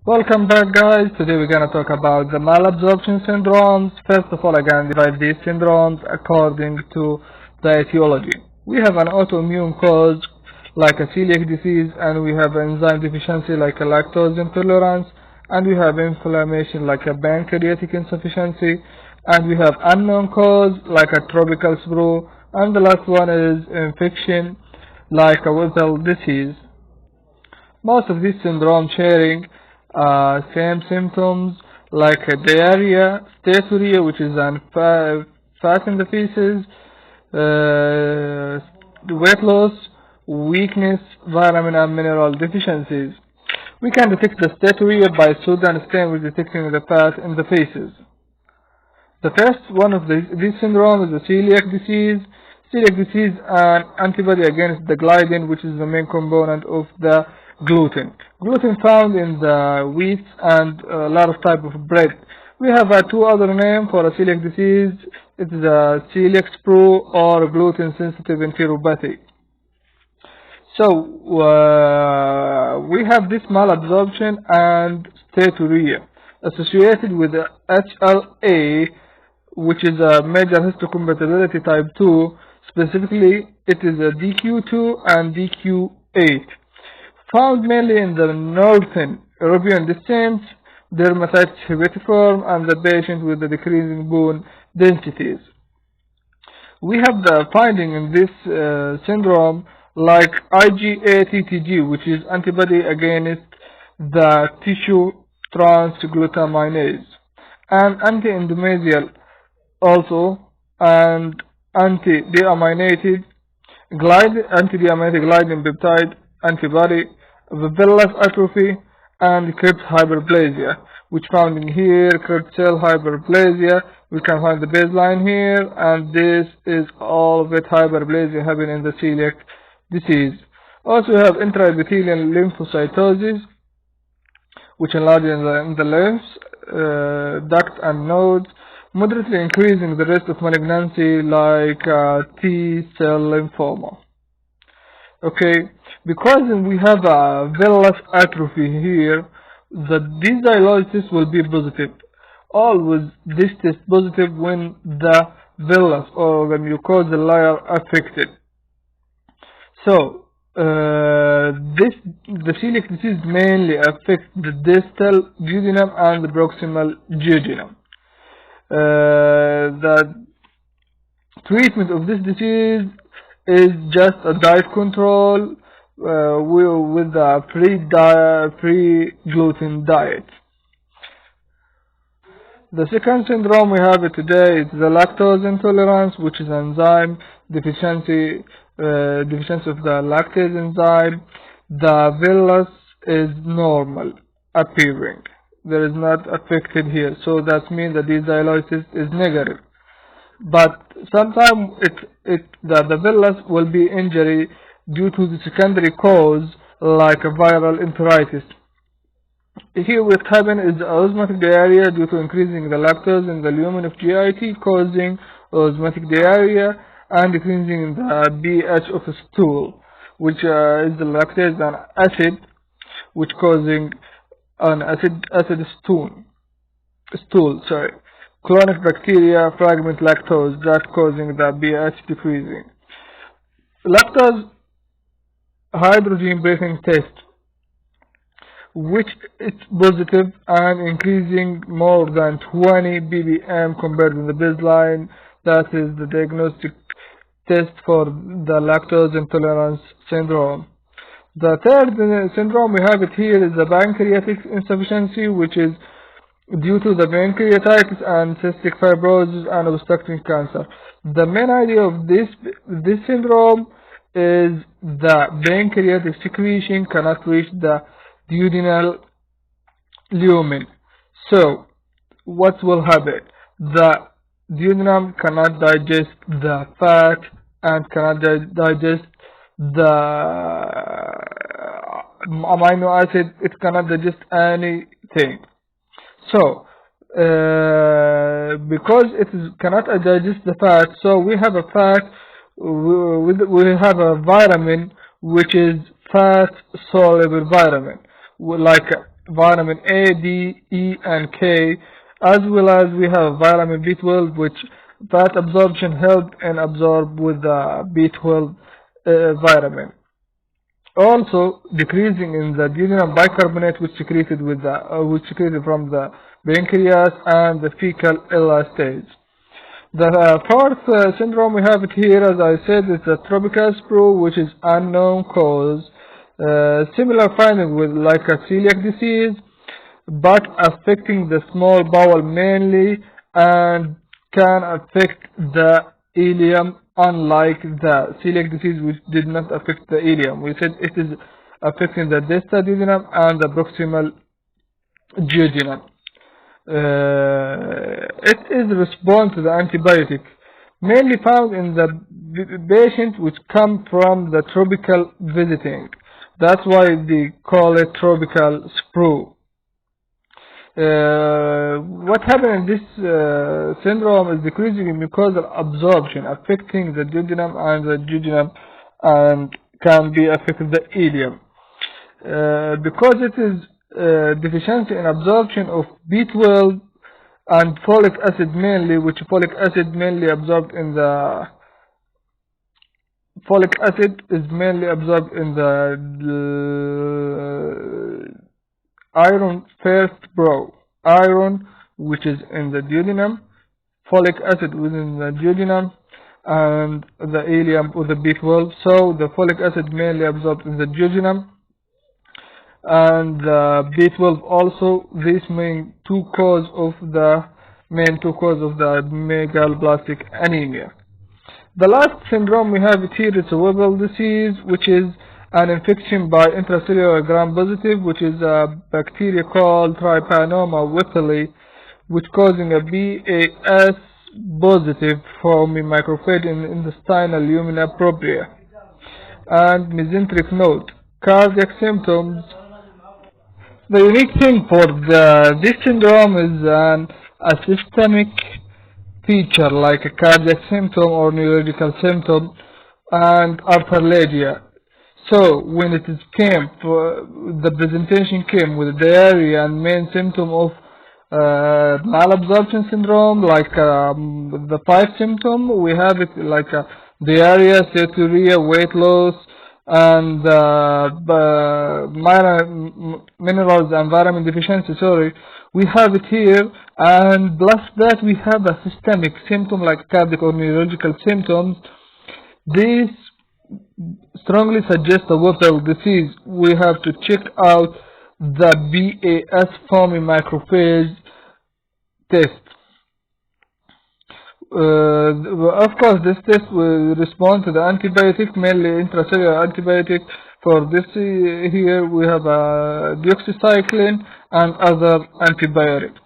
Welcome back, guys. Today we're going to talk about the malabsorption syndromes. First of all, I'm going to divide these syndromes according to the etiology. We have an autoimmune cause like a celiac disease, and we have enzyme deficiency like a lactose intolerance, and we have inflammation like a pancreatic insufficiency, and we have unknown cause like a tropical sprue, and the last one is infection like a Whipple disease. Most of these syndromes sharing same symptoms like diarrhea, steatorrhea, which is an fat in the feces, weight loss, weakness, vitamin and mineral deficiencies. We can detect the steatorrhea by Sudan stain with detecting the fat in the feces. The first one of these syndrome is the celiac disease. Celiac disease is an antibody against the gliadin, which is the main component of the gluten. Gluten found in the wheat and a lot of type of bread. We have two other names for a celiac disease. It is a celiac sprue or gluten sensitive enteropathy. So we have this malabsorption and steatorrhea associated with the HLA, which is a major histocompatibility type 2. Specifically, it is a DQ2 and DQ8. Found mainly in the northern European descent, dermatitis herpetiform, and the patient with the decreasing bone densities. We have the finding in this syndrome like IgA-TTG, which is antibody against the tissue transglutaminase, and anti-endometrial also, and anti-deaminated gliadin peptide antibody, villus atrophy, and crypt hyperplasia, which found in here, crypt cell hyperplasia. We can find the baseline here, and this is all of it hyperplasia happening in the celiac disease. Also, we have intraepithelial lymphocytosis, which enlarges in the lymphs, duct and nodes, moderately increasing the risk of malignancy like T-cell lymphoma. Okay, because we have a villus atrophy here, the dysylosis will be positive. Always this test positive when the villus or the mucosal layer affected. So the celiac disease mainly affects the distal duodenum and the proximal jejunum. The treatment of this disease is just a diet control with a pre-gluten diet. The second syndrome we have today is the lactose intolerance, which is enzyme deficiency of the lactase enzyme. The villus is normal appearing. There is not affected here, so that means that dysylosis is negative. But sometimes the villus will be injury due to the secondary cause like a viral enteritis. Here what happens is osmotic diarrhea due to increasing the lactose in the lumen of GIT, causing osmotic diarrhea and decreasing the pH of the stool, which is the lactase and acid, which causing an acid stool. Chronic bacteria fragment lactose that causing the pH decreasing. Lactose hydrogen breathing test, which is positive and increasing more than 20 ppm compared to the baseline. That is the diagnostic test for the lactose intolerance syndrome. The third syndrome we have it here is the pancreatic insufficiency, which is due to the pancreatitis and cystic fibrosis and obstructing cancer. The main idea of this syndrome is the pancreatic secretion cannot reach the duodenal lumen. So what will happen? The duodenum cannot digest the fat and cannot digest the amino acid. It cannot digest anything. So because it cannot digest the fat, so we have a fat, we have a vitamin which is fat soluble vitamin, like vitamin A, D, E, and K, as well as we have vitamin B12, which fat absorption help and absorb with the B12 vitamin. Also, decreasing in the duodenum bicarbonate, which secreted from the pancreas and the fecal elastase. The fourth syndrome we have it here, as I said, is the tropical sprue, which is unknown cause. Similar finding with like a celiac disease, but affecting the small bowel mainly, and can affect the ileum, unlike the celiac disease, which did not affect the ileum. We said it is affecting the distal duodenum and the proximal duodenum. It is response to the antibiotic, mainly found in the patients which come from the tropical visiting. That's why they call it tropical sprue. What happened in this syndrome is decreasing in mucosal absorption, affecting the duodenum and the duodenum, and can be affecting the ileum. Because it is deficiency in absorption of B12 and folic acid mainly, which folic acid mainly absorbed in the iron first bro, iron which is in the duodenum, folic acid within the duodenum, and the ileum with the B12. So the folic acid mainly absorbed in the duodenum, and the B12 also. These main two cause of the megaloblastic anemia. The last syndrome we have it here is a Weber disease, which is an infection by intracellular gram-positive, which is a bacteria called Trypanosoma wepeli, which causing a BAS positive forming microphage in intestinal lumina propria. And mesenteric node. Cardiac symptoms. The unique thing for this syndrome is a systemic feature like a cardiac symptom or neurological symptom and arthralgia. So when it is the presentation came with diarrhea and main symptom of malabsorption syndrome, like the 5 symptom, we have it like diarrhea, cysturia, weight loss, and minerals and vitamin deficiency. We have it here, and plus that we have a systemic symptom like cardiac or neurological symptoms. These strongly suggest a Weber disease. We have to check out the BAS forming macrophage test. Of course, this test will respond to the antibiotic, mainly intracellular antibiotic. For this here we have a deoxycycline and other antibiotics.